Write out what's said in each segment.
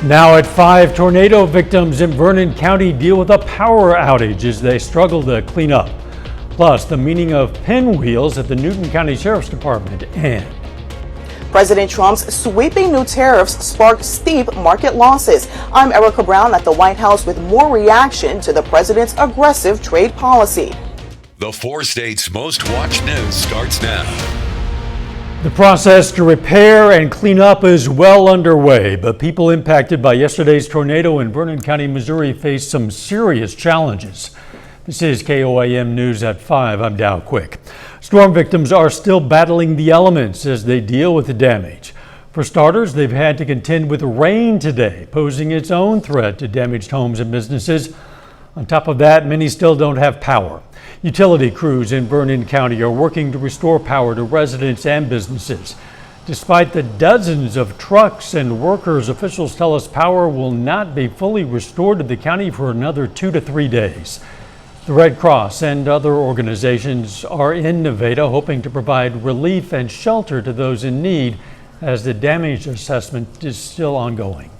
Now at 5, tornado victims in Vernon County deal with a power outage as they struggle to clean up. Plus, the meaning of pinwheels at the Newton County Sheriff's Department. And President Trump's sweeping new tariffs sparked steep market losses. I'm Erica Brown at the White House with more reaction to the president's aggressive trade policy. The 4 states' most watched news starts now. the process to repair and clean up is well underway, but people impacted by yesterday's tornado in Vernon County, Missouri face some serious challenges. This is KOAM News at 5. I'm Dow Quick. Storm victims are still battling the elements as they deal with the damage. For starters, they've had to contend with rain today, posing its own threat to damaged homes and businesses. On top of that, many still don't have power. Utility crews in Vernon County are working to restore power to residents and businesses. Despite the dozens of trucks and workers, officials tell us power will not be fully restored to the county for another 2 to 3 days. The Red Cross and other organizations are in Nevada hoping to provide relief and shelter to those in need as the damage assessment is still ongoing.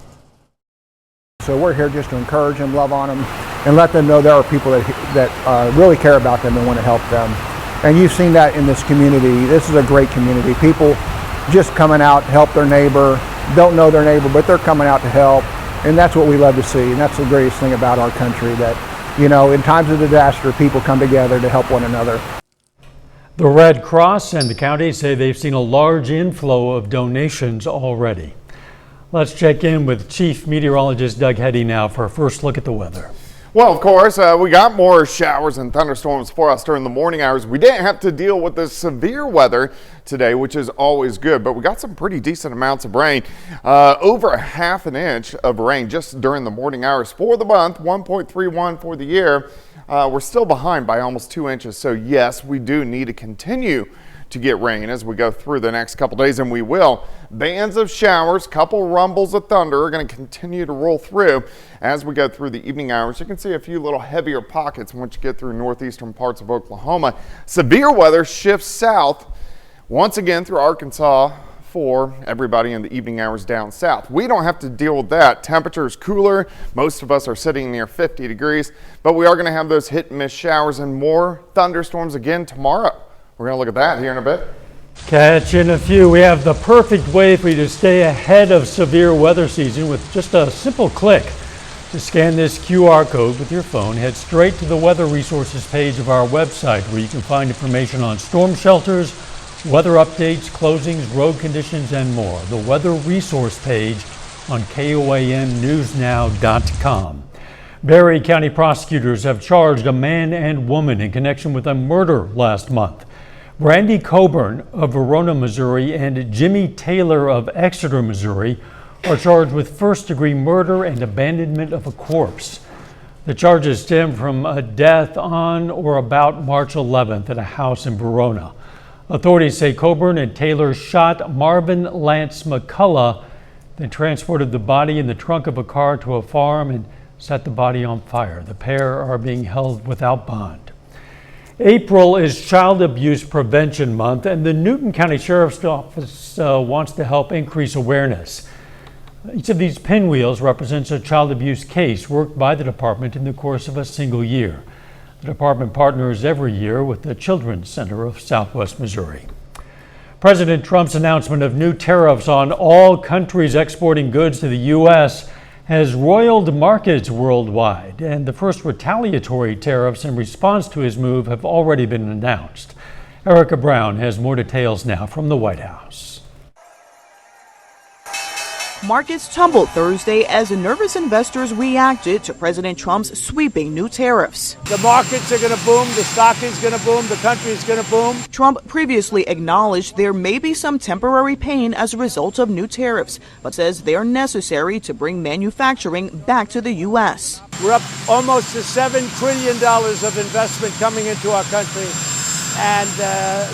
So we're here just to encourage them, love on them, and let them know there are people that really care about them and want to help them. And you've seen that in this community. This is a great community. People just coming out to help their neighbor, don't know their neighbor, but they're coming out to help. And that's what we love to see. And that's the greatest thing about our country, that, you know, in times of disaster, people come together to help one another. The Red Cross and the county say they've seen a large inflow of donations already. Let's check in with Chief Meteorologist Doug Heddy now for a first look at the weather. Well, of course, we got more showers and thunderstorms for us during the morning hours. We didn't have to deal with the severe weather today, which is always good, but we got some pretty decent amounts of rain. Over a ½ an inch of rain just during the morning hours for the month, 1.31 for the year. We're still behind by almost 2 inches, so yes, we do need to continue to get rain as we go through the next couple days, and we will. Bands of showers, couple rumbles of thunder are going to continue to roll through as we go through the evening hours. You can see a few little heavier pockets once you get through northeastern parts of Oklahoma. Severe weather shifts south once again through Arkansas for everybody in the evening hours down south. We don't have to deal with that. Temperatures cooler. Most of us are sitting near 50 degrees, but we are going to have those hit and miss showers and more thunderstorms again tomorrow. We're going to look at that here in a bit. Catching a few. We have the perfect way for you to stay ahead of severe weather season with just a simple click. To scan this QR code with your phone, head straight to the weather resources page of our website where you can find information on storm shelters, weather updates, closings, road conditions, and more. The weather resource page on KOAMnewsnow.com. Berry County prosecutors have charged a man and woman in connection with a murder last month. Randy Coburn of Verona, Missouri, and Jimmy Taylor of Exeter, Missouri, are charged with first-degree murder and abandonment of a corpse. The charges stem from a death on or about March 11th at a house in Verona. Authorities say Coburn and Taylor shot Marvin Lance McCullough, then transported the body in the trunk of a car to a farm and set the body on fire. The pair are being held without bond. April is Child Abuse Prevention Month, and the Newton County Sheriff's Office wants to help increase awareness. Each of these pinwheels represents a child abuse case worked by the department in the course of a single year. The department partners every year with the Children's Center of Southwest Missouri. President Trump's announcement of new tariffs on all countries exporting goods to the U.S. has roiled markets worldwide, and the first retaliatory tariffs in response to his move have already been announced. Erica Brown has more details now from the White House. Markets tumbled Thursday as nervous investors reacted to President Trump's sweeping new tariffs. The markets are going to boom, the stock is going to boom, the country is going to boom. Trump previously acknowledged there may be some temporary pain as a result of new tariffs, but says they are necessary to bring manufacturing back to the U.S. We're up almost to $7 trillion of investment coming into our country, and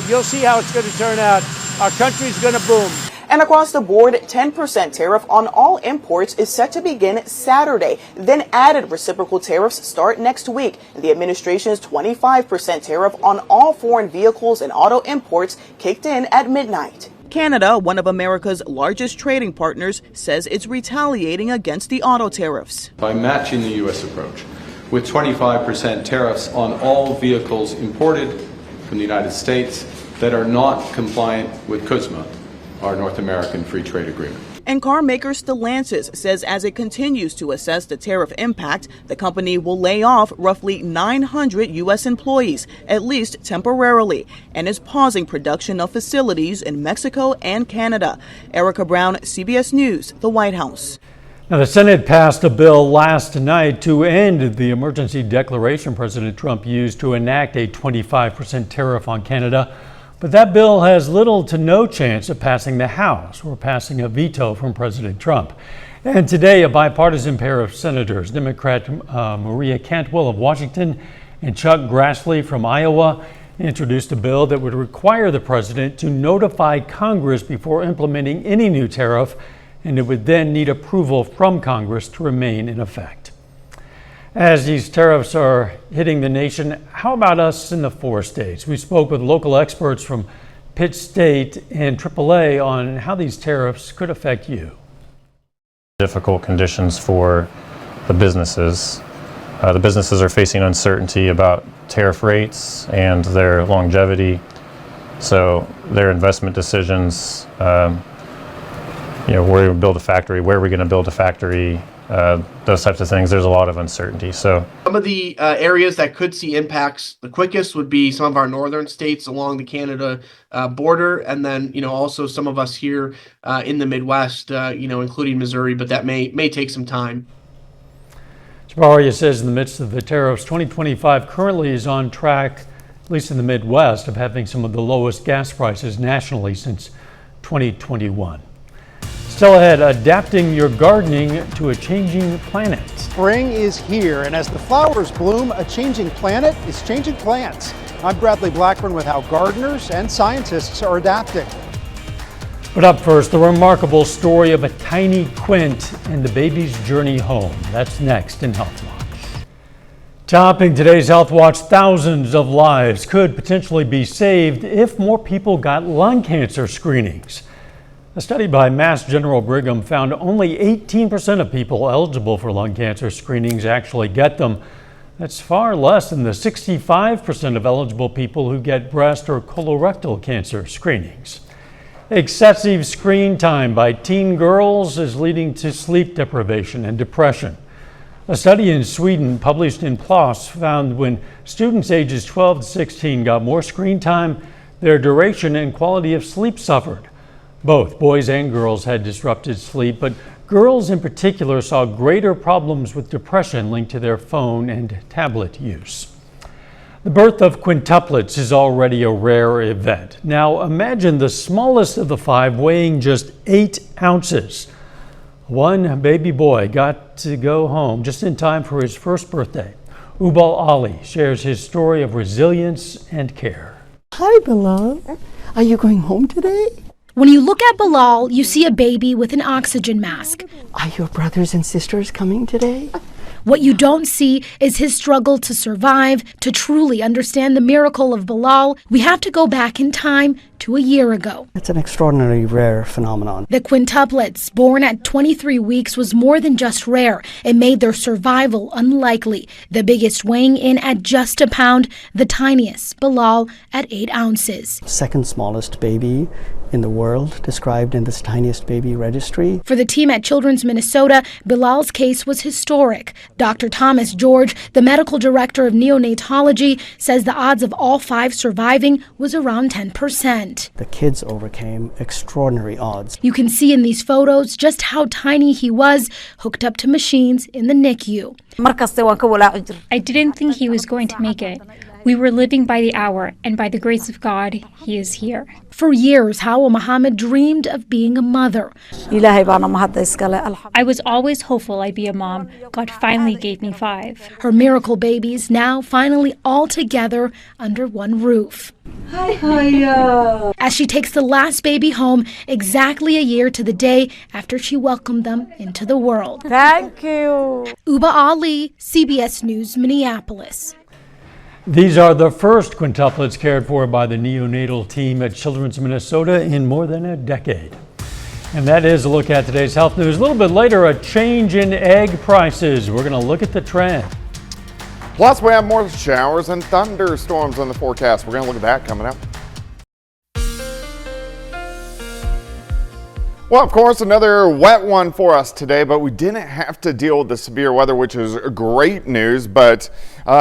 you'll see how it's going to turn out. Our country's going to boom. And across the board, 10% tariff on all imports is set to begin Saturday. Then added reciprocal tariffs start next week. The administration's 25% tariff on all foreign vehicles and auto imports kicked in at midnight. Canada, one of America's largest trading partners, says it's retaliating against the auto tariffs. By matching the U.S. approach with 25% tariffs on all vehicles imported from the United States that are not compliant with CUSMA, our North American Free Trade Agreement. And car maker Stellantis says as it continues to assess the tariff impact, the company will lay off roughly 900 U.S. employees, at least temporarily, and is pausing production of facilities in Mexico and Canada. Erica Brown, CBS News, the White House. Now, the Senate passed a bill last night to end the emergency declaration President Trump used to enact a 25% tariff on Canada. But that bill has little to no chance of passing the House or passing a veto from President Trump. And today, a bipartisan pair of senators, Democrat Maria Cantwell of Washington and Chuck Grassley from Iowa, introduced a bill that would require the president to notify Congress before implementing any new tariff, and it would then need approval from Congress to remain in effect. As these tariffs are hitting the nation, how about us in the 4 states? We spoke with local experts from Pitt State and AAA on how these tariffs could affect you. Difficult conditions for the businesses. The businesses are facing uncertainty about tariff rates and their longevity. So their investment decisions, where we build a factory, where are we going to build a factory, those types of things, there's a lot of uncertainty. So some of the areas that could see impacts the quickest would be some of our northern states along the Canada border, and then also some of us here in the Midwest, including Missouri, but that may take some time. Chabaria says in the midst of the tariffs, 2025 currently is on track, at least in the Midwest, of having some of the lowest gas prices nationally since 2021. Still ahead, adapting your gardening to a changing planet. Spring is here, and as the flowers bloom, a changing planet is changing plants. I'm Bradley Blackburn with how gardeners and scientists are adapting. But up first, the remarkable story of a tiny Quint and the baby's journey home. That's next in Health Watch. Topping today's Health Watch, thousands of lives could potentially be saved if more people got lung cancer screenings. A study by Mass General Brigham found only 18% of people eligible for lung cancer screenings actually get them. That's far less than the 65% of eligible people who get breast or colorectal cancer screenings. Excessive screen time by teen girls is leading to sleep deprivation and depression. A study in Sweden published in PLOS found when students ages 12 to 16 got more screen time, their duration and quality of sleep suffered. Both boys and girls had disrupted sleep, but girls in particular saw greater problems with depression linked to their phone and tablet use. The birth of quintuplets is already a rare event. Now imagine the smallest of the 5 weighing just 8 ounces. One baby boy got to go home just in time for his first birthday. Ubal Ali shares his story of resilience and care. Hi, Bilal. Are you going home today? When you look at Bilal, you see a baby with an oxygen mask. Are your brothers and sisters coming today? What you don't see is his struggle to survive. To truly understand the miracle of Bilal, we have to go back in time to a year ago. It's an extraordinarily rare phenomenon. The quintuplets, born at 23 weeks, was more than just rare. It made their survival unlikely. The biggest weighing in at just a pound, the tiniest, Bilal, at 8 ounces. Second smallest baby in the world, described in this tiniest baby registry. For the team at Children's Minnesota, Bilal's case was historic. Dr. Thomas George, the medical director of neonatology, says the odds of all 5 surviving was around 10%. The kids overcame extraordinary odds. You can see in these photos just how tiny he was, hooked up to machines in the NICU. I didn't think he was going to make it. We were living by the hour, and by the grace of God, he is here. For years, Hawa Muhammad dreamed of being a mother. I was always hopeful I'd be a mom. God finally gave me 5. Her miracle babies now finally all together under one roof. Hi. As she takes the last baby home exactly a year to the day after she welcomed them into the world. Thank you. Uba Ali, CBS News, Minneapolis. These are the first quintuplets cared for by the neonatal team at Children's Minnesota in more than a decade. And that is a look at today's health news. A little bit later, a change in egg prices. We're going to look at the trend. Plus, we have more showers and thunderstorms on the forecast. We're going to look at that coming up. Well, of course, another wet one for us today, but we didn't have to deal with the severe weather, which is great news, but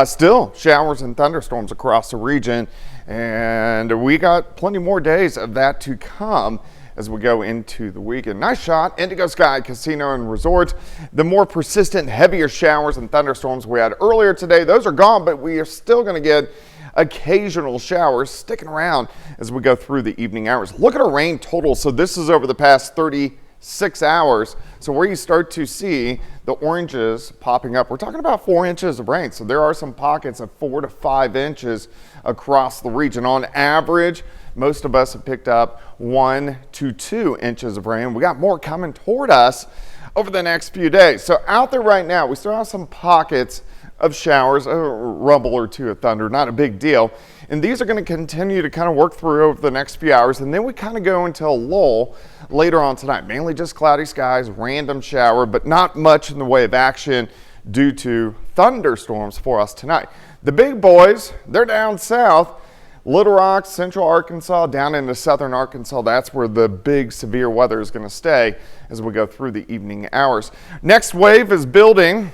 still showers and thunderstorms across the region. And we got plenty more days of that to come as we go into the weekend. Nice shot, Indigo Sky Casino and Resort. The more persistent, heavier showers and thunderstorms we had earlier today, those are gone, but we are still going to get occasional showers sticking around as we go through the evening hours. Look at our rain total. So this is over the past 36 hours. So where you start to see the oranges popping up, we're talking about 4 inches of rain. So there are some pockets of 4 to 5 inches across the region. On average, most of us have picked up 1 to 2 inches of rain. We got more coming toward us over the next few days. So out there right now, we still have some pockets of showers, a rumble or two of thunder, not a big deal. And these are going to continue to kind of work through over the next few hours. And then we kind of go into a lull later on tonight, mainly just cloudy skies, random shower, but not much in the way of action due to thunderstorms for us tonight. The big boys, they're down south. Little Rock, Central Arkansas, down into southern Arkansas, that's where the big severe weather is going to stay as we go through the evening hours. Next wave is building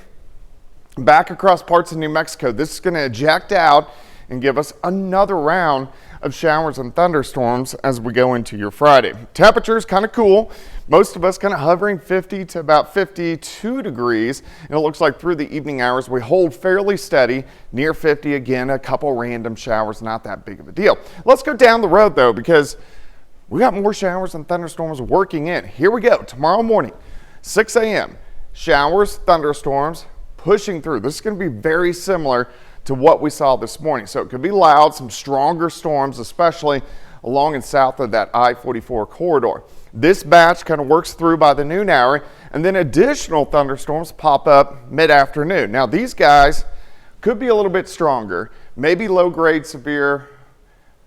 back across parts of New Mexico. This is going to eject out and give us another round of showers and thunderstorms as we go into your Friday. Temperatures kind of cool. Most of us kind of hovering 50 to about 52 degrees. And it looks like through the evening hours, we hold fairly steady near 50. Again, a couple random showers, not that big of a deal. Let's go down the road though, because we got more showers and thunderstorms working in. Here we go. Tomorrow morning, 6 a.m. Showers, thunderstorms, pushing through. This is going to be very similar to what we saw this morning. So it could be loud, some stronger storms, especially along and south of that I-44 corridor. This batch kind of works through by the noon hour, and then additional thunderstorms pop up mid-afternoon. Now these guys could be a little bit stronger, maybe low-grade severe,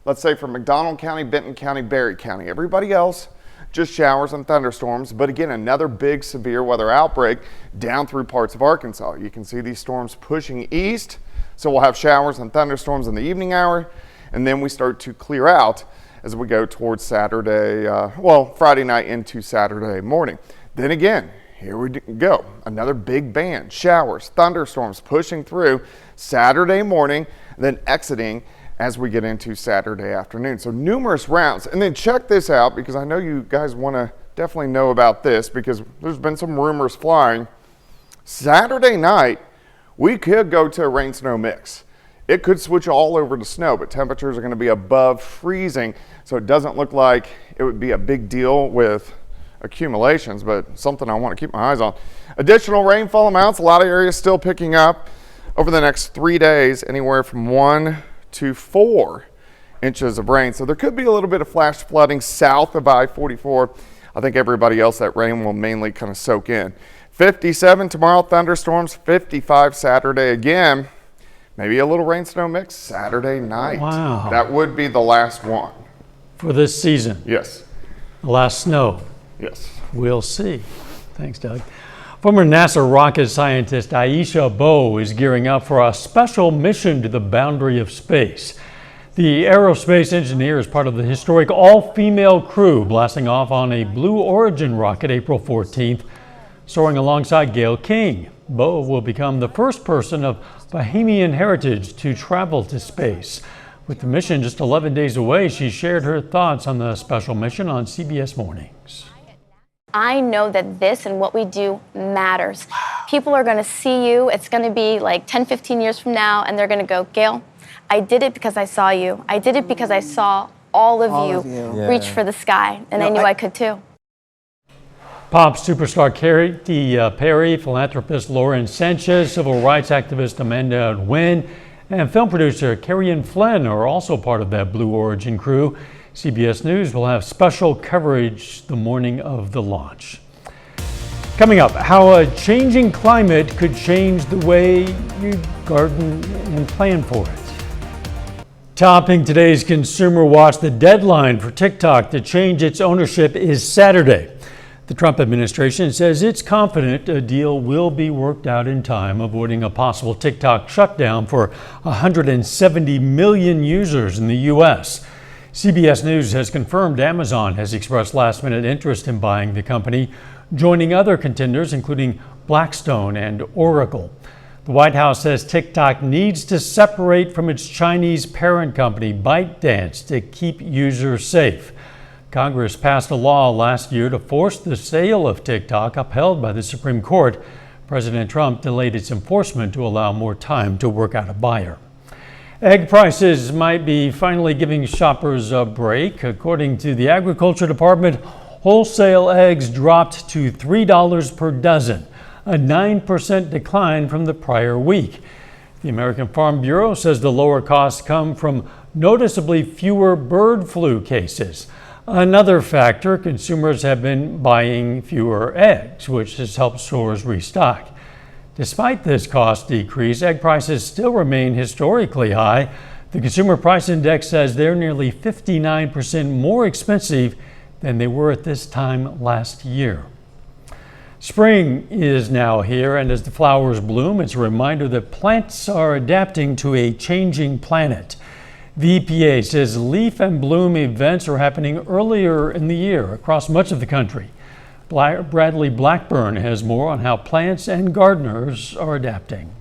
let's say from McDonald County, Benton County, Berry County. Everybody else, just showers and thunderstorms, but again, another big severe weather outbreak down through parts of Arkansas. You can see these storms pushing east, so we'll have showers and thunderstorms in the evening hour, and then we start to clear out as we go towards Saturday, Friday night into Saturday morning. Then again, here we go, another big band, showers, thunderstorms pushing through Saturday morning, then exiting as we get into Saturday afternoon. So numerous rounds. And then check this out, because I know you guys want to definitely know about this, because there's been some rumors flying. Saturday night, we could go to a rain-snow mix. It could switch all over to snow, but temperatures are going to be above freezing, so it doesn't look like it would be a big deal with accumulations, but something I want to keep my eyes on. Additional rainfall amounts, a lot of areas still picking up over the next 3 days, anywhere from 1 to 4 inches of rain. So there could be a little bit of flash flooding south of I-44. I think everybody else, that rain will mainly kind of soak in. 57 tomorrow, thunderstorms. 55 Saturday again. Maybe a little rain snow mix Saturday night. Wow. That would be the last one. For this season? Yes. The last snow? Yes. We'll see. Thanks, Doug. Former NASA rocket scientist Aisha Bowe is gearing up for a special mission to the boundary of space. The aerospace engineer is part of the historic all-female crew blasting off on a Blue Origin rocket April 14th, soaring alongside Gail King. Bowe will become the first person of Bahamian heritage to travel to space. With the mission just 11 days away, she shared her thoughts on the special mission on CBS Mornings. I know that this and what we do matters. People are going to see you. It's going to be like 10, 15 years from now, and they're going to go, Gail, I did it because I saw you. I did it because I saw all of you reach for the sky, and I knew I could too. Pop superstar Katy Perry, philanthropist Lauren Sanchez, civil rights activist Amanda Nguyen, and film producer Carrie Flynn are also part of that Blue Origin crew. CBS News will have special coverage the morning of the launch. Coming up, how a changing climate could change the way you garden and plan for it. Topping today's Consumer Watch, the deadline for TikTok to change its ownership is Saturday. The Trump administration says it's confident a deal will be worked out in time, avoiding a possible TikTok shutdown for 170 million users in the U.S. CBS News has confirmed Amazon has expressed last-minute interest in buying the company, joining other contenders including Blackstone and Oracle. The White House says TikTok needs to separate from its Chinese parent company, ByteDance, to keep users safe. Congress passed a law last year to force the sale of TikTok, upheld by the Supreme Court. President Trump delayed its enforcement to allow more time to work out a buyer. Egg prices might be finally giving shoppers a break. According to the Agriculture Department, wholesale eggs dropped to $3 per dozen, a 9% decline from the prior week. The American Farm Bureau says the lower costs come from noticeably fewer bird flu cases. Another factor, consumers have been buying fewer eggs, which has helped stores restock. Despite this cost decrease, egg prices still remain historically high. The Consumer Price Index says they're nearly 59% more expensive than they were at this time last year. Spring is now here, and as the flowers bloom, it's a reminder that plants are adapting to a changing planet. The EPA says leaf and bloom events are happening earlier in the year across much of the country. Bradley Blackburn has more on how plants and gardeners are adapting.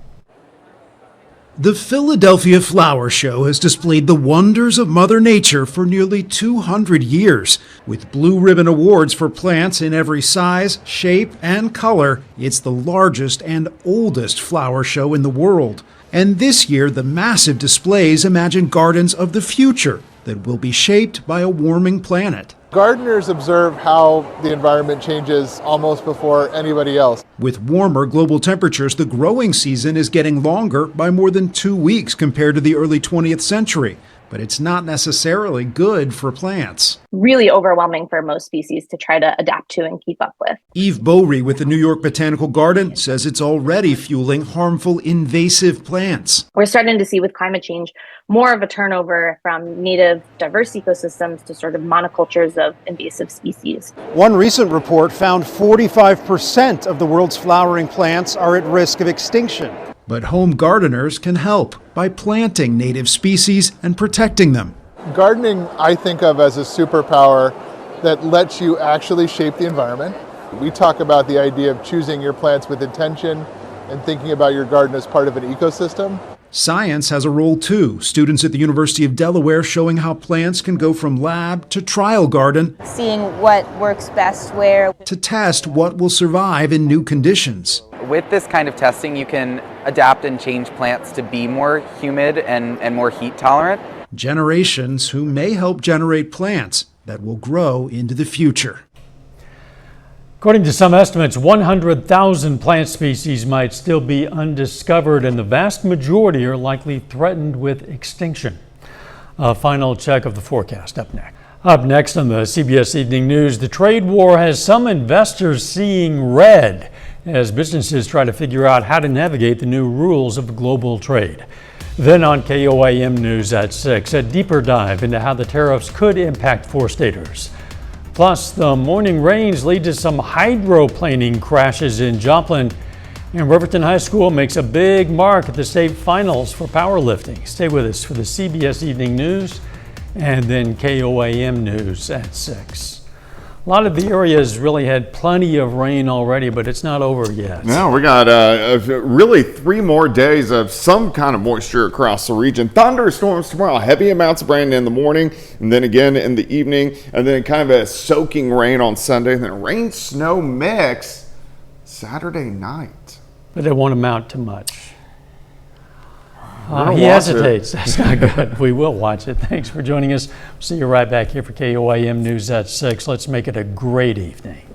The Philadelphia Flower Show has displayed the wonders of Mother Nature for nearly 200 years. With Blue Ribbon Awards for plants in every size, shape, and color, it's the largest and oldest flower show in the world. And this year, the massive displays imagine gardens of the future that will be shaped by a warming planet. Gardeners observe how the environment changes almost before anybody else. With warmer global temperatures, the growing season is getting longer by more than 2 weeks compared to the early 20th century. But it's not necessarily good for plants. Really overwhelming for most species to try to adapt to and keep up with. Eve Bowery with the New York Botanical Garden says it's already fueling harmful invasive plants. We're starting to see with climate change more of a turnover from native diverse ecosystems to sort of monocultures of invasive species. One recent report found 45% of the world's flowering plants are at risk of extinction. But home gardeners can help by planting native species and protecting them. Gardening, I think of as a superpower that lets you actually shape the environment. We talk about the idea of choosing your plants with intention and thinking about your garden as part of an ecosystem. Science has a role too. Students at the University of Delaware showing how plants can go from lab to trial garden. Seeing what works best where. To test what will survive in new conditions. With this kind of testing, you can adapt and change plants to be more humid and more heat tolerant. Generations who may help generate plants that will grow into the future. According to some estimates, 100,000 plant species might still be undiscovered, and the vast majority are likely threatened with extinction. A final check of the forecast up next. Up next on the CBS Evening News, the trade war has some investors seeing red as businesses try to figure out how to navigate the new rules of global trade. Then on KOAM News at 6, a deeper dive into how the tariffs could impact four-staters. Plus, the morning rains lead to some hydroplaning crashes in Joplin, and Riverton High School makes a big mark at the state finals for powerlifting. Stay with us for the CBS Evening News and then KOAM News at 6. A lot of the areas really had plenty of rain already, but it's not over yet. No, we got really 3 more days of some kind of moisture across the region. Thunderstorms tomorrow, heavy amounts of rain in the morning, and then again in the evening, and then kind of a soaking rain on Sunday, and then rain-snow mix Saturday night. But it won't amount to much. He hesitates. That's not good. We will watch it. Thanks for joining us. See you right back here for KOAM News at 6. Let's make it a great evening.